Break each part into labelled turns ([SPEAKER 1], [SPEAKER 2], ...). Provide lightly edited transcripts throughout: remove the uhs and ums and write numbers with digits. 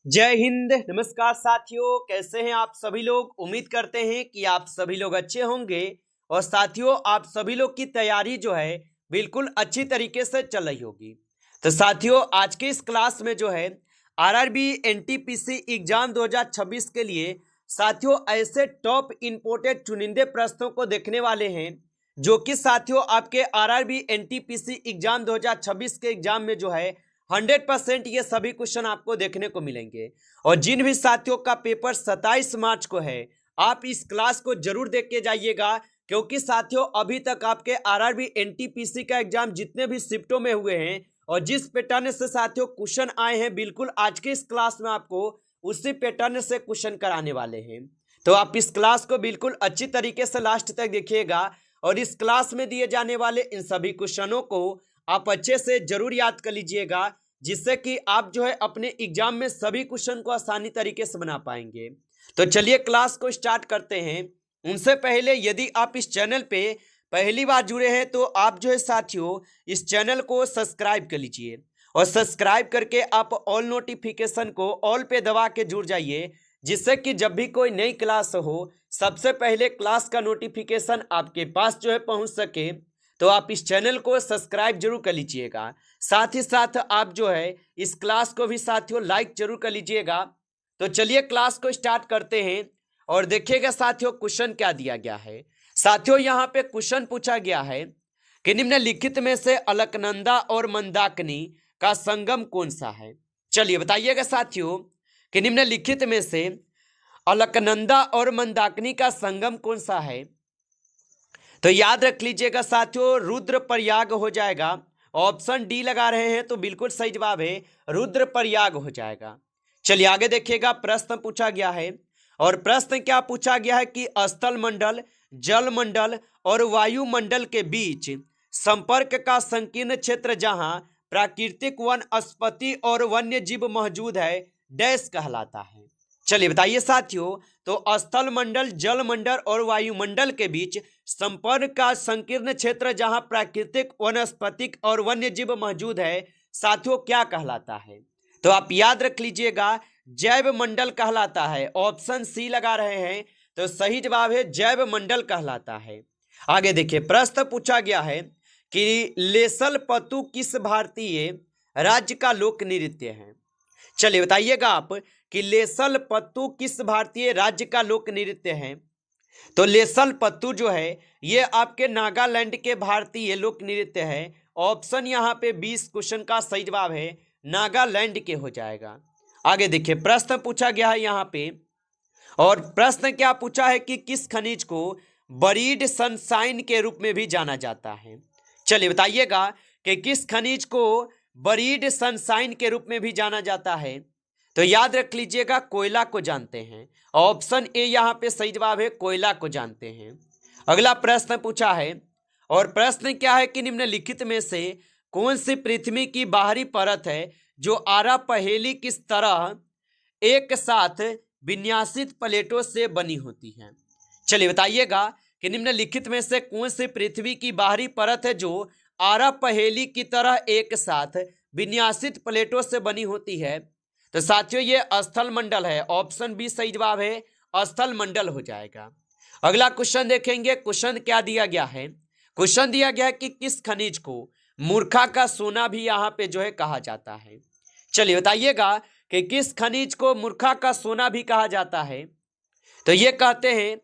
[SPEAKER 1] जय हिंद। नमस्कार साथियों, कैसे हैं आप सभी लोग। उम्मीद करते हैं कि आप सभी लोग अच्छे होंगे और साथियों आप सभी लोग की तैयारी जो है बिल्कुल अच्छी तरीके से चल रही होगी। तो साथियों आज के इस क्लास में जो है आरआरबी एनटीपीसी एग्जाम 2026 के लिए साथियों ऐसे टॉप इंपोर्टेड चुनिंदे प्रश्नों को देखने वाले हैं जो कि साथियों आपके आरआरबी एनटीपीसी एग्जाम 2026 के एग्जाम में जो है 100% ये सभी क्वेश्चन आपको देखने को मिलेंगे। और जिन भी साथियों का पेपर 27 मार्च को है आप इस क्लास को जरूर देख के जाइएगा, क्योंकि साथियों अभी तक आपके आरआरबी एनटीपीसी का एग्जाम जितने भी शिफ्टों में हुए हैं और जिस पैटर्न से साथियों क्वेश्चन आए हैं बिल्कुल आज के इस क्लास में आपको उसी पैटर्न से क्वेश्चन कराने वाले हैं। तो आप इस क्लास को बिल्कुल अच्छी तरीके से लास्ट तक देखिएगा और इस क्लास में दिए जाने वाले इन सभी क्वेश्चनों को आप अच्छे से जरूर याद कर लीजिएगा, जिससे कि आप जो है अपने एग्जाम में सभी क्वेश्चन को आसानी तरीके से बना पाएंगे। तो चलिए क्लास को स्टार्ट करते हैं। उनसे पहले यदि आप इस चैनल पे पहली बार जुड़े हैं तो आप जो है साथियों इस चैनल को सब्सक्राइब कर लीजिए और सब्सक्राइब करके आप ऑल नोटिफिकेशन को ऑल पे दबा के जुड़ जाइए, जिससे कि जब भी कोई नई क्लास हो सबसे पहले क्लास का नोटिफिकेशन आपके पास जो है पहुंच सके। तो आप इस चैनल को सब्सक्राइब जरूर कर लीजिएगा। साथ ही साथ आप जो है इस क्लास को भी साथियों लाइक जरूर कर लीजिएगा। तो चलिए क्लास को स्टार्ट करते हैं और देखिएगा साथियों क्वेश्चन क्या दिया गया है। साथियों यहाँ पे क्वेश्चन पूछा गया है कि निम्नलिखित में से अलकनंदा और मंदाकिनी का संगम कौन सा है। चलिए बताइएगा साथियों कि निम्नलिखित में से अलकनंदा और मंदाकिनी का संगम कौन सा है। तो याद रख लीजिएगा साथियों रुद्रप्रयाग हो जाएगा। ऑप्शन डी लगा रहे हैं तो बिल्कुल सही जवाब है रुद्रप्रयाग हो जाएगा। चलिए आगे देखिएगा प्रश्न पूछा गया है और प्रश्न क्या पूछा गया है कि स्थल मंडल, जल मंडल और वायुमंडल के बीच संपर्क का संकीर्ण क्षेत्र जहां प्राकृतिक वनस्पति और वन्य जीव मौजूद है डैश कहलाता है। चलिए बताइए साथियों, तो स्थल मंडल, जल मंडल और वायुमंडल के बीच संपर्क का संकीर्ण क्षेत्र जहां प्राकृतिक वनस्पतिक और वन्य जीव मौजूद है साथियों क्या कहलाता है। तो आप याद रख लीजिएगा जैव मंडल कहलाता है। ऑप्शन सी लगा रहे हैं तो सही जवाब है जैव मंडल कहलाता है। आगे देखिए प्रश्न पूछा गया है कि लेसल पतु किस भारतीय राज्य का लोक नृत्य है। चलिए बताइएगा आप कि लेसल पत्तू किस भारतीय राज्य का लोक नृत्य है। तो लेसल पत्तू जो है ये आपके नागालैंड के भारतीय लोक नृत्य है। ऑप्शन यहाँ पे 20 क्वेश्चन का सही जवाब है नागालैंड के हो जाएगा। आगे देखिए प्रश्न पूछा गया है यहाँ पे और प्रश्न क्या पूछा है कि किस खनिज को बरीड सनशाइन के रूप में भी जाना जाता है। चलिए बताइएगा कि किस खनिज को बरीड सनशाइन के रूप में भी जाना जाता है। तो याद रख लीजिएगा कोयला को जानते हैं। ऑप्शन ए यहाँ पे सही जवाब है कोयला को जानते हैं। अगला प्रश्न पूछा है और प्रश्न क्या है कि निम्नलिखित में से कौन सी पृथ्वी की बाहरी परत है जो आरा पहेली किस तरह एक साथ विन्यासित प्लेटों से बनी होती है। चलिए बताइएगा कि निम्नलिखित में से कौन सी पृथ्वी की बाहरी परत है जो आरा पहेली की तरह एक साथ विन्यासित प्लेटों से बनी होती है। तो साथियों ये स्थल मंडल है। ऑप्शन बी सही जवाब है स्थल मंडल हो जाएगा। अगला क्वेश्चन देखेंगे। क्वेश्चन क्या दिया गया है। क्वेश्चन दिया गया है कि किस खनिज को मूर्खा का सोना भी यहाँ पे जो है कहा जाता है। चलिए बताइएगा कि किस खनिज को मूर्खा का सोना भी कहा जाता है। तो ये कहते हैं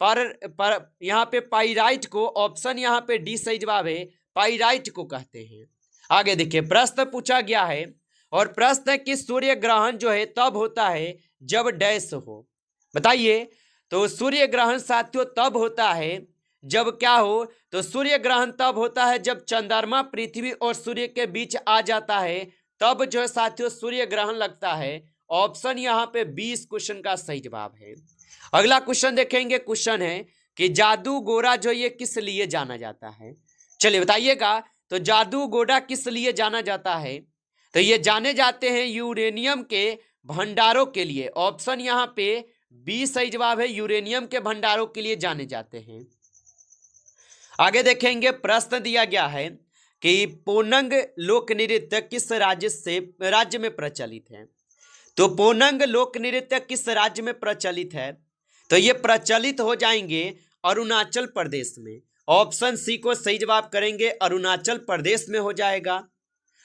[SPEAKER 1] पर यहाँ पे पाइराइट को। ऑप्शन यहाँ पे डी सही जवाब है पाइराइट को कहते हैं। आगे देखिए प्रश्न पूछा गया है और प्रश्न है कि सूर्य ग्रहण जो है तब होता है जब डैश हो। बताइए, तो सूर्य ग्रहण साथियों तब होता है जब क्या हो। तो सूर्य ग्रहण तब होता है जब चंद्रमा पृथ्वी और सूर्य के बीच आ जाता है, तब जो है साथियों सूर्य ग्रहण लगता है। ऑप्शन यहाँ पे 20 क्वेश्चन का सही जवाब है। अगला क्वेश्चन देखेंगे। क्वेश्चन है कि जादू गोरा जो ये किस लिए जाना जाता है। चलिए बताइएगा, तो जादू गोरा किस लिए जाना जाता है। तो ये जाने जाते हैं यूरेनियम के भंडारों के लिए। ऑप्शन यहाँ पे 20 सही जवाब है यूरेनियम के भंडारों के लिए जाने जाते हैं। आगे देखेंगे प्रश्न दिया गया है कि पोनंग लोक नृत्य किस राज्य में प्रचलित है। तो पोनंग लोक नृत्य किस राज्य में प्रचलित है? तो ये प्रचलित हो जाएंगे अरुणाचल प्रदेश में। ऑप्शन सी को सही जवाब करेंगे, अरुणाचल प्रदेश में हो जाएगा।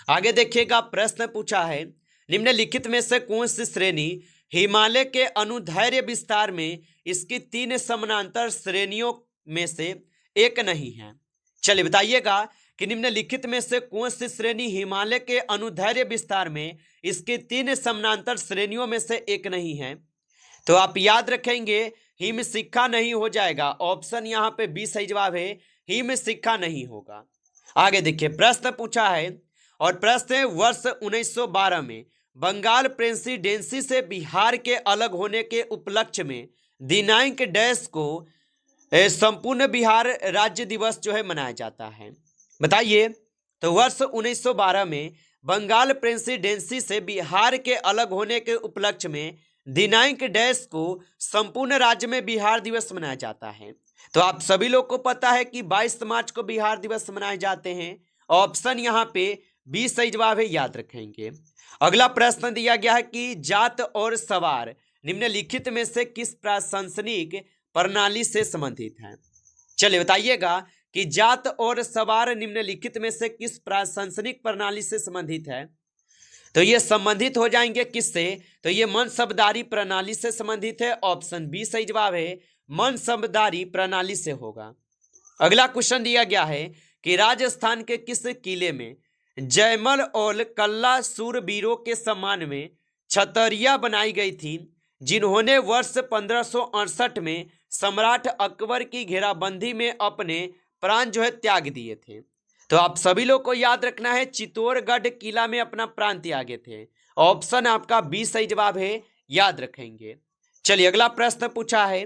[SPEAKER 1] आगे देखिएगा, प्रश्न पूछा है निम्नलिखित में से कौन सी श्रेणी हिमालय के अनुदैर्घ्य विस्तार में इसकी 3 समानांतर श्रेणियों में से एक नहीं है? चलिए बताइएगा कि निम्नलिखित में से कौन सी श्रेणी हिमालय के अनुदैर्घ्य विस्तार में इसकी 3 समानांतर श्रेणियों में से एक नहीं है? तो आप याद रखेंगे हिम शिखा नहीं हो जाएगा। ऑप्शन यहाँ पे बी सही जवाब है, हिम शिखा नहीं होगा। आगे देखिए, प्रश्न पूछा है और प्रश्न है वर्ष 1912 में बंगाल प्रेसिडेंसी से बिहार के अलग होने के उपलक्ष्य में दिनांक डैश को संपूर्ण बिहार राज्य दिवस जो है मनाया जाता है? बताइए। तो वर्ष 1912 में बंगाल प्रेसिडेंसी से बिहार के अलग होने के उपलक्ष्य में दिनांक डैश को संपूर्ण राज्य में बिहार दिवस मनाया जाता है। तो आप सभी लोग को पता है कि 22 मार्च को बिहार दिवस मनाए जाते हैं। ऑप्शन यहाँ पे बी सही जवाब है, याद रखेंगे। अगला प्रश्न दिया गया है कि जात और सवार निम्नलिखित में से किस प्रशासनिक प्रणाली से संबंधित है? चलिए बताइएगा कि जात और सवार निम्नलिखित में से किस प्रशासनिक प्रणाली से संबंधित है? तो ये संबंधित हो जाएंगे किससे? तो ये मनसबदारी प्रणाली से संबंधित है। ऑप्शन बी सही जवाब है, मनसबदारी प्रणाली से होगा। अगला क्वेश्चन दिया गया है कि राजस्थान के किस किले में जयमल और कल्ला सूरवीरों के सम्मान में छतरिया बनाई गई थी, जिन्होंने वर्ष 1568 में सम्राट अकबर की घेराबंदी में अपने प्राण जो है त्याग दिए थे? तो आप सभी लोग को याद रखना है चित्तौड़गढ़ किला में अपना प्राण त्यागे थे। ऑप्शन आपका बी सही जवाब है, याद रखेंगे। चलिए अगला प्रश्न पूछा है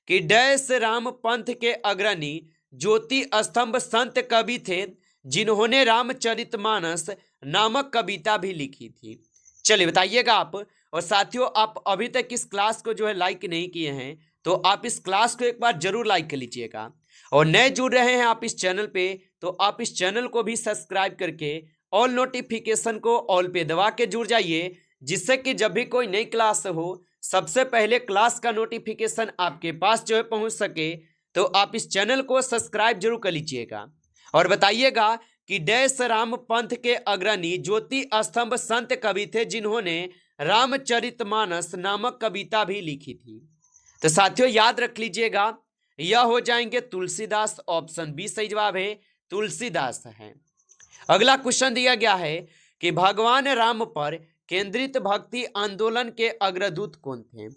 [SPEAKER 1] कि डैश राम पंथ के अग्रणी ज्योति स्तंभ संत कवि थे, जिन्होंने रामचरितमानस नामक कविता भी लिखी थी? चलिए बताइएगा आप। और साथियों, आप अभी तक इस क्लास को जो है लाइक नहीं किए हैं तो आप इस क्लास को एक बार जरूर लाइक कर लीजिएगा। और नए जुड़ रहे हैं आप इस चैनल पे तो आप इस चैनल को भी सब्सक्राइब करके ऑल नोटिफिकेशन को ऑल पे दबा के जुड़ जाइए, जिससे कि जब भी कोई नई क्लास हो सबसे पहले क्लास का नोटिफिकेशन आपके पास जो है पहुंच सके। तो आप इस चैनल को सब्सक्राइब जरूर कर लीजिएगा। और बताइएगा कि डैश राम पंथ के अग्रणी ज्योति स्तंभ संत कवि थे, जिन्होंने रामचरितमानस नामक कविता भी लिखी थी? तो साथियों याद रख लीजिएगा, यह हो जाएंगे तुलसीदास। ऑप्शन बी सही जवाब है, तुलसीदास है। अगला क्वेश्चन दिया गया है कि भगवान राम पर केंद्रित भक्ति आंदोलन के अग्रदूत कौन थे?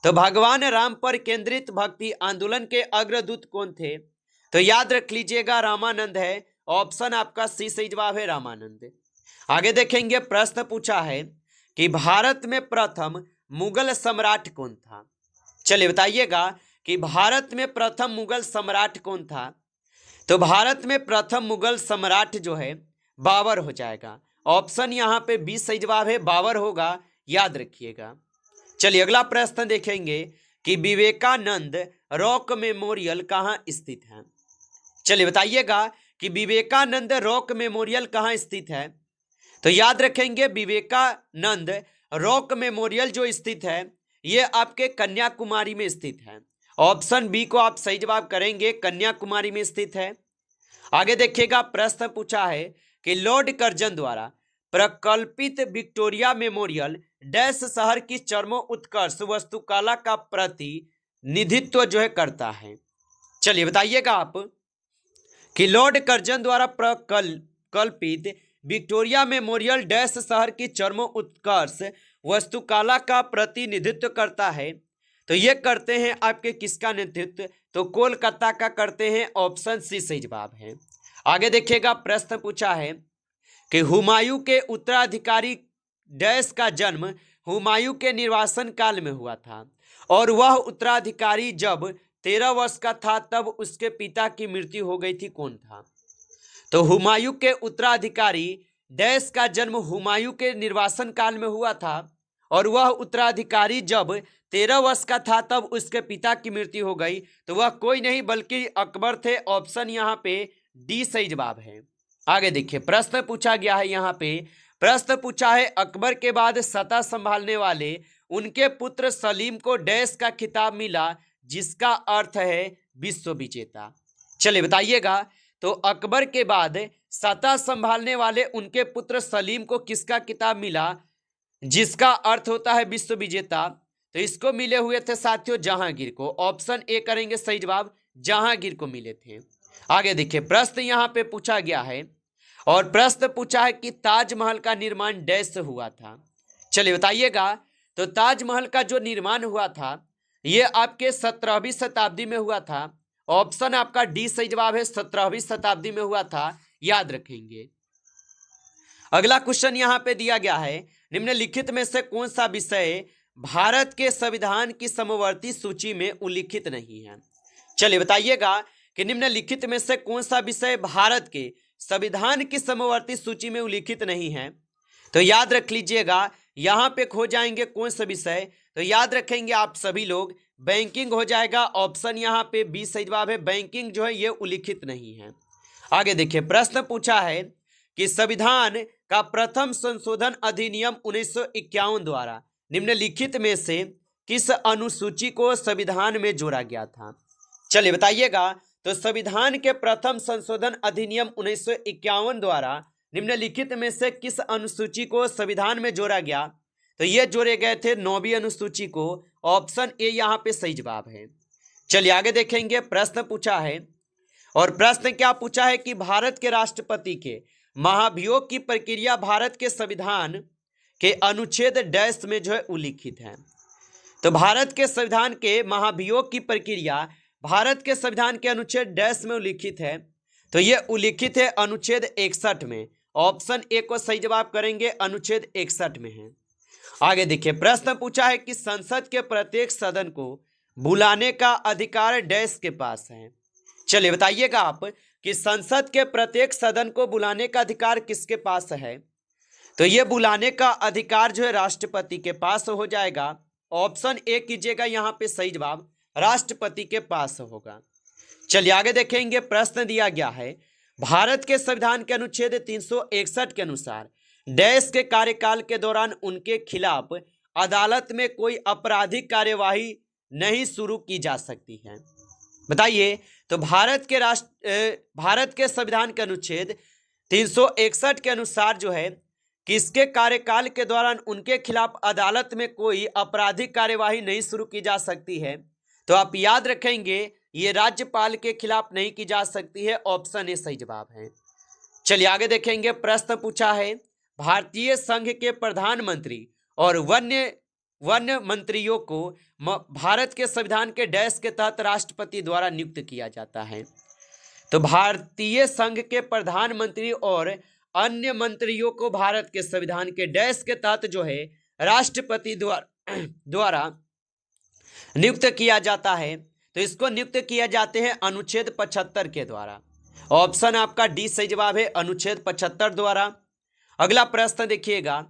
[SPEAKER 1] तो भगवान राम पर केंद्रित भक्ति आंदोलन के अग्रदूत कौन थे? तो याद रख लीजिएगा, रामानंद है। ऑप्शन आपका सी सही जवाब है, रामानंद। आगे देखेंगे, प्रश्न पूछा है कि भारत में प्रथम मुगल सम्राट कौन था? चलिए बताइएगा कि भारत में प्रथम मुगल सम्राट कौन था? तो भारत में प्रथम मुगल सम्राट जो है बाबर हो जाएगा। ऑप्शन यहाँ पे बी सही जवाब है, बाबर होगा, याद रखिएगा। चलिए अगला प्रश्न देखेंगे कि विवेकानंद रॉक मेमोरियल कहाँ स्थित है? चलिए बताइएगा कि विवेकानंद रॉक मेमोरियल कहाँ स्थित है? तो याद रखेंगे विवेकानंद रॉक मेमोरियल जो स्थित है ये आपके कन्याकुमारी में स्थित है। ऑप्शन बी को आप सही जवाब करेंगे, कन्याकुमारी में स्थित है। आगे देखिएगा, प्रश्न पूछा है कि लॉर्ड कर्जन द्वारा प्रकल्पित विक्टोरिया मेमोरियल डैश शहर की चरमोत्कर्ष वास्तुकला का प्रतिनिधित्व जो है करता है? चलिए बताइएगा आप कि लॉर्ड कर्जन द्वारा प्रकल्पित विक्टोरिया मेमोरियल डैश शहर की चरमोत्कर्ष वास्तुकला का प्रतिनिधित्व करता है? तो ये करते हैं आपके किसका नेतृत्व? तो कोलकाता का करते हैं। ऑप्शन सी सही जवाब है। आगे देखिएगा, प्रश्न पूछा है कि हुमायूं के उत्तराधिकारी डैश का जन्म हुमायूं के निर्वासन काल में हुआ था और वह उत्तराधिकारी जब 13 वर्ष का था तब उसके पिता की मृत्यु हो गई थी। कौन था? तो हुमायूं के उत्तराधिकारी डैश का जन्म हुमायूं के निर्वासन काल में हुआ था और वह उत्तराधिकारी जब 13 वर्ष का था तब उसके पिता की मृत्यु हो गई। तो वह कोई नहीं बल्कि अकबर थे। ऑप्शन यहाँ पे डी सही जवाब है। आगे देखिए, प्रश्न पूछा गया है यहाँ पे प्रश्न पूछा है अकबर के बाद सत्ता संभालने वाले उनके पुत्र सलीम को डैश का खिताब मिला जिसका अर्थ है विश्व विजेता। चलिए बताइएगा, तो अकबर के बाद सत्ता संभालने वाले उनके पुत्र सलीम को किसका खिताब मिला जिसका अर्थ होता है विश्व विजेता? तो इसको मिले हुए थे साथियों जहांगीर को। ऑप्शन ए करेंगे सही जवाब, जहांगीर को मिले थे। आगे देखिए, प्रश्न यहां पे पूछा गया है और प्रश्न पूछा है कि ताजमहल का निर्माण डैश हुआ था। चलिए बताइएगा, तो ताजमहल का जो निर्माण हुआ था ये आपके 17वीं शताब्दी में हुआ था। ऑप्शन आपका डी सही जवाब है, 17वीं शताब्दी में हुआ था, याद रखेंगे। अगला क्वेश्चन यहां पे दिया गया है, निम्नलिखित में से कौन सा विषय भारत के संविधान की समवर्ती सूची में उल्लिखित नहीं है? चलिए बताइएगा कि निम्नलिखित में से कौन सा विषय भारत के संविधान की समवर्ती सूची में उल्लिखित नहीं है? तो याद रख लीजिएगा, यहां पे खो जाएंगे कौन सा विषय, तो याद रखेंगे आप सभी लोग, बैंकिंग हो जाएगा। ऑप्शन यहां पे बी सही जवाब है, बैंकिंग जो है ये उल्लिखित नहीं है। आगे देखिए, प्रश्न पूछा है कि संविधान का प्रथम संशोधन अधिनियम 1951 द्वारा निम्नलिखित में से किस अनुसूची को संविधान में जोड़ा गया था? चलिए बताइएगा, तो संविधान के प्रथम संशोधन अधिनियम 1951 द्वारा निम्नलिखित में से किस अनुसूची को संविधान में जोड़ा गया? तो ये जोड़े गए थे 9वीं अनुसूची को। ऑप्शन ए यहाँ पे सही जवाब है। चलिए आगे देखेंगे, प्रश्न पूछा है और प्रश्न क्या पूछा है कि भारत के राष्ट्रपति के महाभियोग की प्रक्रिया भारत के संविधान के अनुच्छेद डैश में जो है उल्लिखित है। तो भारत के संविधान के महाभियोग की प्रक्रिया भारत के संविधान के अनुच्छेद डैश में उल्लिखित है। तो ये उल्लिखित है अनुच्छेद 61 में। ऑप्शन ए को सही जवाब करेंगे, अनुच्छेद 61 में है। आगे देखिए, प्रश्न पूछा है कि संसद के प्रत्येक सदन को बुलाने का अधिकार डैश के पास है। चलिए बताइएगा आप कि संसद के प्रत्येक सदन को बुलाने का अधिकार किसके पास है? तो ये बुलाने का अधिकार जो है राष्ट्रपति के पास हो जाएगा। ऑप्शन ए कीजिएगा यहाँ पे सही जवाब, राष्ट्रपति के पास होगा। चलिए आगे देखेंगे, प्रश्न दिया गया है भारत के संविधान के अनुच्छेद 361 के अनुसार डैश के कार्यकाल के दौरान उनके खिलाफ अदालत में कोई आपराधिक कार्यवाही नहीं शुरू की जा सकती है। बताइए, तो भारत के संविधान के अनुच्छेद 361 के अनुसार जो है किसके कार्यकाल के दौरान उनके खिलाफ अदालत में कोई आपराधिक कार्यवाही नहीं शुरू की जा सकती है? तो आप याद रखेंगे ये राज्यपाल के खिलाफ नहीं की जा सकती है। ऑप्शन ए सही जवाब है। चलिए आगे देखेंगे, प्रश्न पूछा है भारतीय संघ के प्रधानमंत्री और वन्य मंत्रियों को भारत के संविधान के डैश के तहत राष्ट्रपति द्वारा नियुक्त किया जाता है। तो भारतीय संघ के प्रधानमंत्री और अन्य मंत्रियों को भारत के संविधान के डैश के तहत जो है राष्ट्रपति द्वारा नियुक्त किया जाता है। तो इसको नियुक्त किया जाते हैं अनुच्छेद 75 के द्वारा। ऑप्शन आपका डी सही जवाब है, अनुच्छेद 75 द्वारा। अगला प्रश्न देखिएगा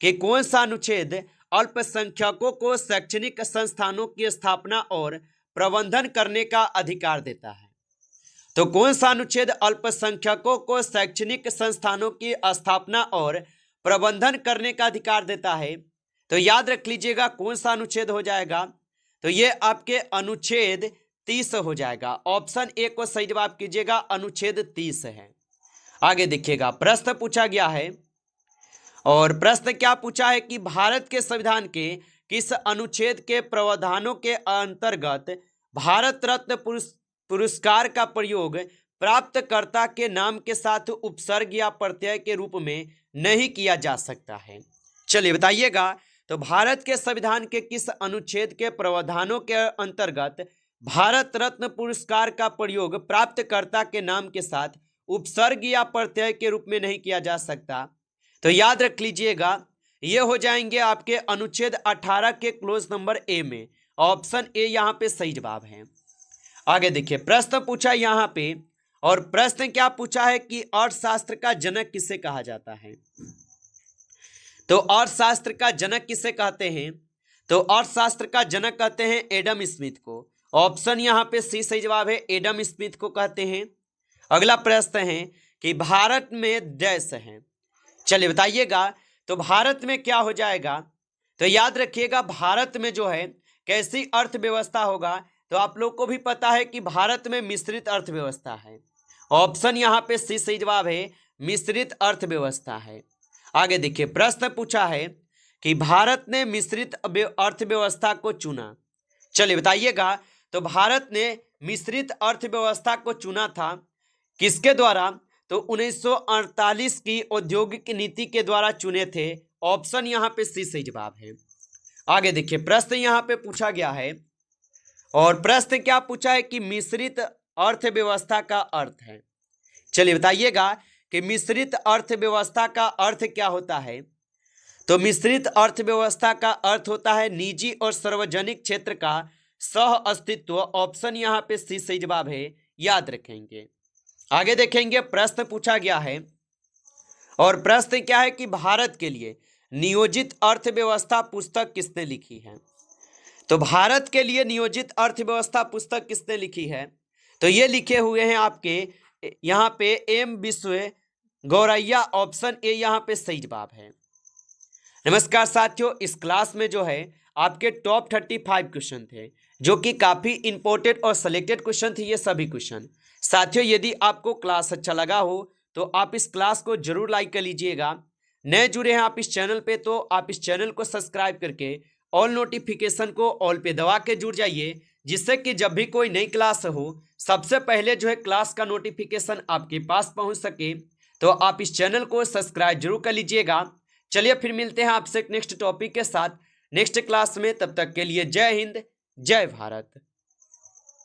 [SPEAKER 1] कि कौन सा अनुच्छेद अल्पसंख्यकों को शैक्षणिक संस्थानों की स्थापना और प्रबंधन करने का अधिकार देता है? तो कौन सा अनुच्छेद अल्पसंख्यकों को शैक्षणिक संस्थानों की स्थापना और प्रबंधन करने का अधिकार देता है? तो याद रख लीजिएगा कौन सा अनुच्छेद हो जाएगा, तो ये आपके अनुच्छेद 30 हो जाएगा। ऑप्शन ए को सही जवाब कीजिएगा, अनुच्छेद 30 है। आगे देखिएगा, प्रश्न पूछा गया है और प्रश्न क्या पूछा है कि भारत के संविधान के किस अनुच्छेद के प्रावधानों के अंतर्गत भारत रत्न पुरस्कार का प्रयोग प्राप्तकर्ता के नाम के साथ उपसर्ग या प्रत्यय के रूप में नहीं किया जा सकता है? चलिए बताइएगा, तो भारत के संविधान के किस अनुच्छेद के प्रावधानों के अंतर्गत भारत रत्न पुरस्कार का प्रयोग प्राप्तकर्ता के नाम के साथ उपसर्ग या प्रत्यय के रूप में नहीं किया जा सकता? तो याद रख लीजिएगा ये हो जाएंगे आपके अनुच्छेद 18 के क्लोज नंबर ए में। ऑप्शन ए यहाँ पे सही जवाब है। आगे देखिए, प्रश्न पूछा यहाँ पे और प्रश्न क्या पूछा है कि अर्थशास्त्र का जनक किसे कहा जाता है? तो अर्थशास्त्र का जनक किसे कहते हैं? तो अर्थशास्त्र का जनक कहते हैं एडम स्मिथ को। ऑप्शन यहाँ पे सी सही जवाब है, एडम स्मिथ को कहते हैं। अगला प्रश्न है कि भारत में डैश है, चलिए बताइएगा, तो भारत में क्या हो जाएगा? तो याद रखिएगा, भारत में जो है कैसी अर्थव्यवस्था होगा? तो आप लोग को भी पता है कि भारत में मिश्रित अर्थव्यवस्था है। ऑप्शन यहाँ पे सी सही जवाब है, मिश्रित अर्थव्यवस्था है। आगे देखिए, प्रश्न पूछा है कि भारत ने मिश्रित अर्थव्यवस्था को चुना। चलिए बताइएगा, तो भारत ने मिश्रित अर्थव्यवस्था को चुना था किसके द्वारा? तो 1948 की औद्योगिक नीति के द्वारा चुने थे। ऑप्शन यहाँ पे सी सही जवाब है। आगे देखिए, प्रश्न यहाँ पे पूछा गया है, और प्रश्न क्या पूछा है कि मिश्रित अर्थव्यवस्था का अर्थ है। चलिए बताइएगा कि मिश्रित अर्थव्यवस्था का अर्थ क्या होता है? तो मिश्रित अर्थव्यवस्था का अर्थ होता है निजी और सार्वजनिक क्षेत्र का सह अस्तित्व। ऑप्शन यहाँ पे सी सही जवाब है, याद रखेंगे। आगे देखेंगे, प्रश्न पूछा गया है, और प्रश्न क्या है कि भारत के लिए नियोजित अर्थव्यवस्था पुस्तक किसने लिखी है? तो भारत के लिए नियोजित अर्थव्यवस्था पुस्तक किसने लिखी है? तो ये लिखे हुए हैं आपके यहाँ पे एम विश्वेश्वरैया। ऑप्शन ए यहाँ पे सही जवाब है। नमस्कार साथियों, इस क्लास में जो है आपके टॉप 35 क्वेश्चन थे, जो कि काफ़ी इंपॉर्टेंट और सिलेक्टेड क्वेश्चन थे ये सभी क्वेश्चन। साथियों, यदि आपको क्लास अच्छा लगा हो तो आप इस क्लास को जरूर लाइक कर लीजिएगा। नए जुड़े हैं आप इस चैनल पे, तो आप इस चैनल को सब्सक्राइब करके ऑल नोटिफिकेशन को ऑल पे दबा के जुड़ जाइए, जिससे कि जब भी कोई नई क्लास हो सबसे पहले जो है क्लास का नोटिफिकेशन आपके पास पहुंच सके। तो आप इस चैनल को सब्सक्राइब जरूर कर लीजिएगा। चलिए फिर मिलते हैं आपसे नेक्स्ट टॉपिक के साथ नेक्स्ट क्लास में। तब तक के लिए जय हिंद, जय भारत।